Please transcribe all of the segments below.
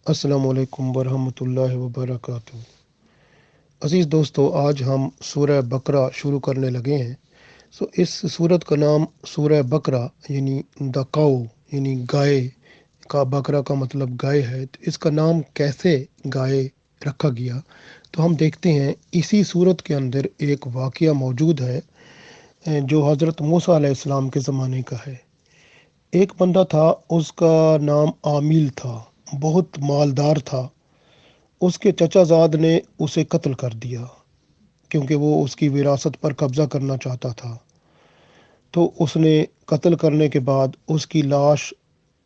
अस्सलाम वालेकुम वरहमतुल्लाहि वबरकातुहू। अज़ीज़ दोस्तों, आज हम सूरह बकरा शुरू करने लगे हैं। इस सूरत का नाम सूरह बकरा यानी द काऊ यानी गाय का, बकरा का मतलब गाय है। तो इसका नाम कैसे गाय रखा गया, तो हम देखते हैं इसी सूरत के अंदर एक वाक़या मौजूद है जो हज़रत मूसा अलैहिस्सलाम के ज़माने का है। एक बंदा था, उसका नाम आमिल था, बहुत मालदार था। उसके चचाजाद ने उसे कत्ल कर दिया क्योंकि वो उसकी विरासत पर कब्ज़ा करना चाहता था। तो उसने कत्ल करने के बाद उसकी लाश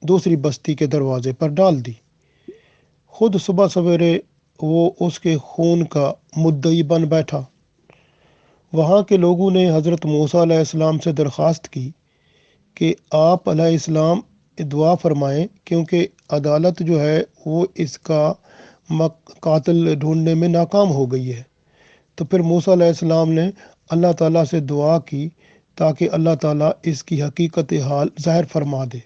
दूसरी बस्ती के दरवाजे पर डाल दी। खुद सुबह सवेरे वो उसके खून का मुद्दई बन बैठा। वहाँ के लोगों ने हज़रत मूसा अलैहिस्सलाम से दरख्वास्त की कि आप अलैहिस्सलाम दुआ फरमाएं, क्योंकि अदालत जो है वो इसका कातिल ढूंढने में नाकाम हो गई है। तो फिर मूसा अलैहिस्सलाम ने अल्लाह ताला से दुआ की ताकि अल्लाह ताला इसकी हकीकत हाल ज़ाहिर फरमा दे।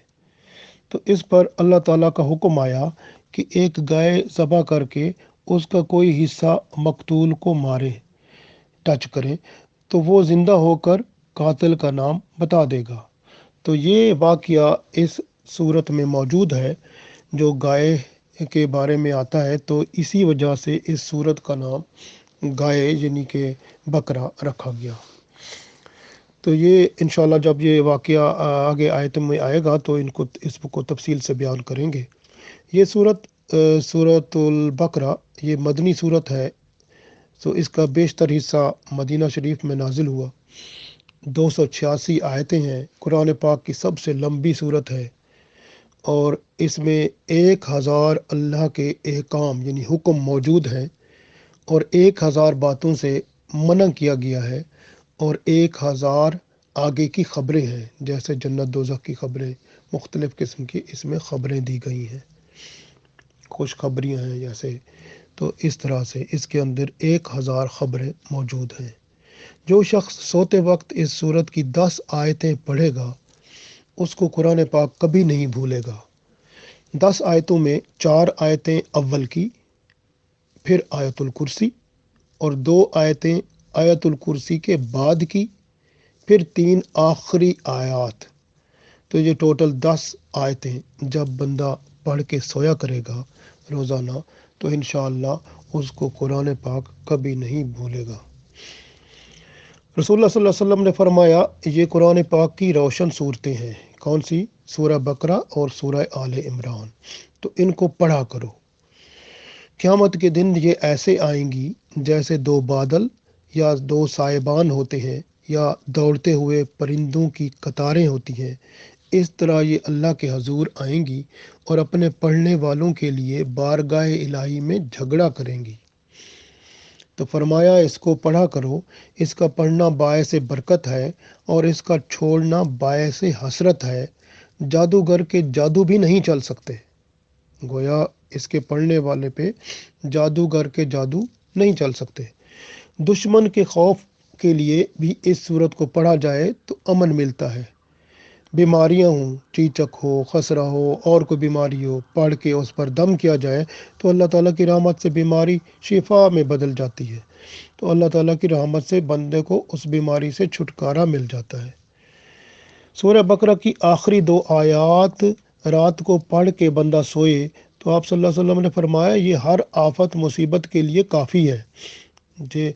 तो इस पर अल्लाह ताला का हुक्म आया कि एक गाय ज़बह करके उसका कोई हिस्सा मकतूल को मारे, टच करें, तो वो ज़िंदा होकर कातिल का नाम बता देगा। तो ये वाक़या इस सूरत में मौजूद है जो गाय के बारे में आता है। तो इसी वजह से इस सूरत का नाम गाय यानी कि बकरा रखा गया। तो ये इंशाल्लाह जब ये वाक़या आगे आयत में आएगा तो इसको तफसील से बयान करेंगे। ये सूरतुल बकरा ये मदनी सूरत है। इसका बेशतर हिस्सा मदीना शरीफ में नाजिल हुआ। 286 आयतें हैं। कुरान पाक की सबसे लंबी सूरत है और इसमें 1000 अल्लाह के एहकाम यानी हुक्म मौजूद हैं और 1000 बातों से मना किया गया है और 1000 आगे की ख़बरें हैं, जैसे जन्नत दोज़ख की ख़बरें, मुख्तलिफ़ किस्म की इसमें ख़बरें दी गई हैं, खुशखबरियाँ हैं जैसे। तो इस तरह से इसके अंदर 1000 ख़बरें मौजूद हैं। जो शख्स सोते वक्त इस सूरत की 10 आयतें पढ़ेगा उसको कुरान पाक कभी नहीं भूलेगा। 10 आयतों में 4 आयतें अव्वल की, फिर आयतुल कुर्सी और 2 आयतें आयतुल कुर्सी के बाद की, फिर 3 आखिरी आयत। तो ये टोटल 10 आयतें जब बंदा पढ़ के सोया करेगा रोज़ाना तो इंशाअल्लाह उसको कुरान पाक कभी नहीं भूलेगा। रसूलुल्लाह सल्लल्लाहु अलैहि वसल्लम ने फरमाया, ये कुरान पाक की रोशन सूरतें हैं। कौन सी? सूरह बकरा और सूरह आले इमरान। तो इनको पढ़ा करो। क़यामत के दिन ये ऐसे आएंगी जैसे 2 बादल या 2 साहिबान होते हैं या दौड़ते हुए परिंदों की कतारें होती हैं। इस तरह ये अल्लाह के हजूर आएंगी और अपने पढ़ने वालों के लिए बारगाह इलाही में झगड़ा करेंगी। तो फरमाया, इसको पढ़ा करो। इसका पढ़ना बायस बरकत है और इसका छोड़ना बायस हसरत है। जादूगर के जादू भी नहीं चल सकते। गोया इसके पढ़ने वाले पे जादूगर के जादू नहीं चल सकते। दुश्मन के खौफ के लिए भी इस सूरत को पढ़ा जाए तो अमन मिलता है। बीमारियां हों, चीचक हो, खसरा हो और कोई बीमारी हो, पढ़ के उस पर दम किया जाए तो अल्लाह ताला की रहमत से बीमारी शिफा में बदल जाती है। तो अल्लाह ताला की रहमत से बंदे को उस बीमारी से छुटकारा मिल जाता है। सूरह बकरा की आखिरी 2 आयत रात को पढ़ के बंदा सोए तो आप सल्लल्लाहु अलैहि वसल्लम ने फरमाया, ये हर आफत मुसीबत के लिए काफ़ी है। जे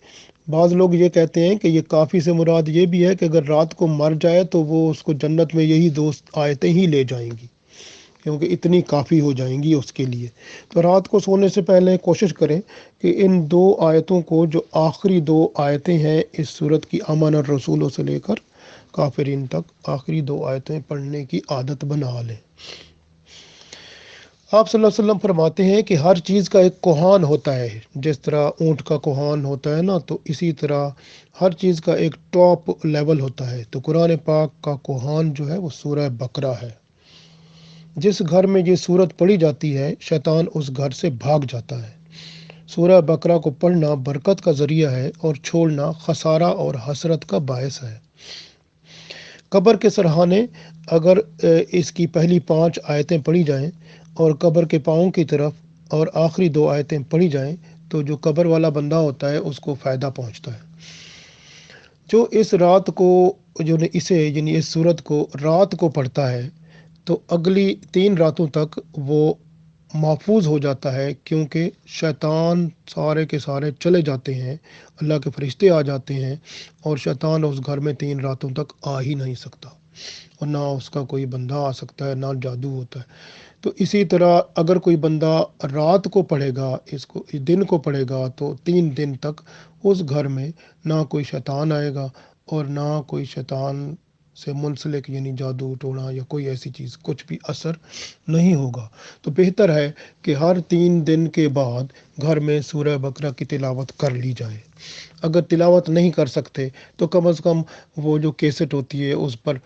बाज़ लोग ये कहते हैं कि ये काफ़ी से मुराद ये भी है कि अगर रात को मर जाए तो वो उसको जन्नत में यही 2 आयतें ही ले जाएंगी, क्योंकि इतनी काफ़ी हो जाएंगी उसके लिए। तो रात को सोने से पहले कोशिश करें कि इन 2 आयतों को, जो आखिरी 2 आयतें हैं इस सूरत की, आमन और रसूलों से लेकर काफिरीन तक, आखिरी 2 आयतें पढ़ने की आदत बना लें। आप सल्लल्लाहु अलैहि वसल्लम फरमाते हैं कि हर चीज़ का एक कोहान होता है। जिस तरह ऊँट का कोहान होता है ना, तो इसी तरह हर चीज़ का एक टॉप लेवल होता है। तो कुरान पाक का कोहान जो है वो सूरह बकरा है। जिस घर में ये सूरत पढ़ी जाती है शैतान उस घर से भाग जाता है। सूरह बकरा को पढ़ना बरकत का ज़रिया है और छोड़ना खसारा और हसरत का बायस है। कब्र के सरहाने, अगर इसकी पहली 5 आयतें पढ़ी जाएं और कब्र के पाँव की तरफ اور آخری 2 آیتیں پڑھی جائیں تو جو قبر والا بندہ ہوتا ہے اس کو فائدہ پہنچتا ہے۔ جو اس رات کو جو اسے یعنی اس سورت کو رات کو پڑھتا ہے تو اگلی 3 راتوں تک وہ محفوظ ہو جاتا ہے، کیونکہ شیطان سارے کے سارے چلے جاتے ہیں، اللہ کے فرشتے آ جاتے ہیں اور شیطان اس گھر میں 3 راتوں تک آ ہی نہیں سکتا، اور نہ اس کا کوئی بندہ آ سکتا ہے، نہ جادو ہوتا ہے۔ تو اسی طرح اگر کوئی بندہ رات کو پڑھے گا، اس دن کو پڑھے گا، تو 3 دن تک اس گھر میں نہ کوئی شیطان آئے گا اور نہ کوئی شیطان سے منسلک یعنی جادو ٹونا یا کوئی ایسی چیز کچھ بھی اثر نہیں ہوگا۔ تو بہتر ہے کہ ہر 3 دن کے بعد گھر میں سورہ بقرہ کی تلاوت کر لی جائے۔ اگر تلاوت نہیں کر سکتے تو کم از کم وہ جو کیسٹ ہوتی ہے اس پر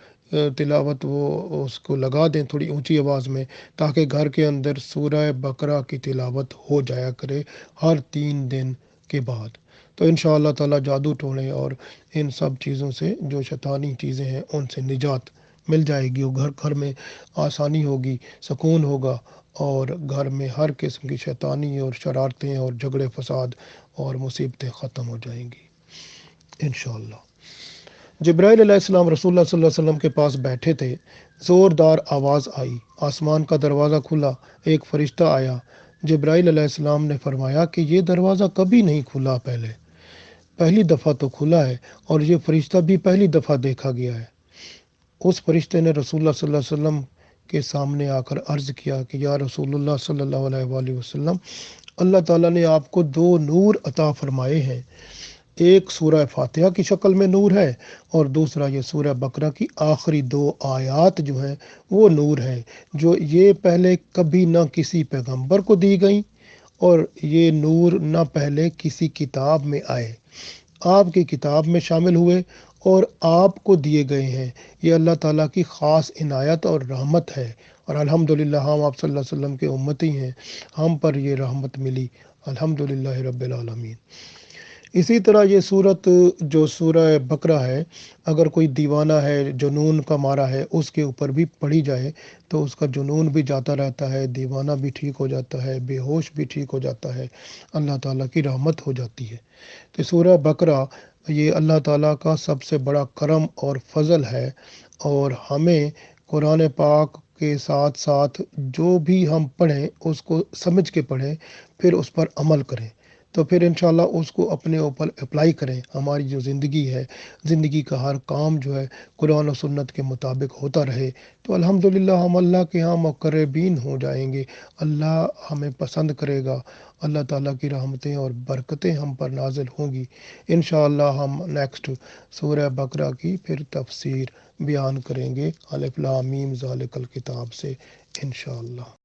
تلاوت وہ اس کو لگا دیں تھوڑی اونچی آواز میں، تاکہ گھر کے اندر سورہ بقرہ کی تلاوت ہو جایا کرے ہر 3 دن کے بعد۔ تو انشاءاللہ تعالی جادو ٹونے اور ان سب چیزوں سے جو شیطانی چیزیں ہیں ان سے نجات مل جائے گی، اور گھر میں آسانی ہوگی، سکون ہوگا، اور گھر میں ہر قسم کی شیطانی اور شرارتیں اور جھگڑے فساد اور مصیبتیں ختم ہو جائیں گی انشاءاللہ۔ جبرائیل علیہ السلام رسول اللہ صلی اللہ علیہ وسلم کے پاس بیٹھے تھے، زوردار آواز آئی، آسمان کا دروازہ کھلا، ایک فرشتہ آیا۔ جبرائیل علیہ السلام نے فرمایا کہ یہ دروازہ کبھی نہیں کھلا، پہلی دفعہ تو کھلا ہے، اور یہ فرشتہ بھی پہلی دفعہ دیکھا گیا ہے۔ اس فرشتے نے رسول اللہ صلی اللہ علیہ وسلم کے سامنے آ کر عرض کیا کہ یا رسول اللہ صلی اللہ علیہ وآلہ وسلم، اللہ تعالیٰ نے آپ کو 2 نور عطا فرمائے ہیں، ایک سورہ فاتحہ کی شکل میں نور ہے، اور دوسرا یہ سورہ بقرہ کی آخری 2 آیات جو ہیں وہ نور ہے، جو یہ پہلے کبھی نہ کسی پیغمبر کو دی گئیں، اور یہ نور نہ پہلے کسی کتاب میں آئے، آپ کی کتاب میں شامل ہوئے اور آپ کو دیے گئے ہیں۔ یہ اللہ تعالیٰ کی خاص عنایت اور رحمت ہے، اور الحمدللہ ہم آپ صلی اللہ علیہ وسلم کے امتی ہیں، ہم پر یہ رحمت ملی، الحمدللہ رب العالمین۔ اسی طرح یہ صورت جو سورہ بقرہ ہے، اگر کوئی دیوانہ ہے، جنون کا مارا ہے، اس کے اوپر بھی پڑھی جائے تو اس کا جنون بھی جاتا رہتا ہے، دیوانہ بھی ٹھیک ہو جاتا ہے، بے ہوش بھی ٹھیک ہو جاتا ہے، اللہ تعالیٰ کی رحمت ہو جاتی ہے۔ تو سورہ بقرہ یہ اللہ تعالیٰ کا سب سے بڑا کرم اور فضل ہے، اور ہمیں قرآن پاک کے ساتھ ساتھ جو بھی ہم پڑھیں اس کو سمجھ کے پڑھیں، پھر اس پر عمل کریں، تو پھر انشاءاللہ اس کو اپنے اوپر اپلائی کریں۔ ہماری جو زندگی ہے، زندگی کا ہر کام جو ہے قرآن و سنت کے مطابق ہوتا رہے، تو الحمدللہ ہم اللہ کے ہاں مقربین ہو جائیں گے، اللہ ہمیں پسند کرے گا، اللہ تعالیٰ کی رحمتیں اور برکتیں ہم پر نازل ہوں گی۔ انشاءاللہ ہم نیکسٹ سورہ بقرہ کی پھر تفسیر بیان کریں گے، الف لام میم ذالک الکتاب سے انشاءاللہ۔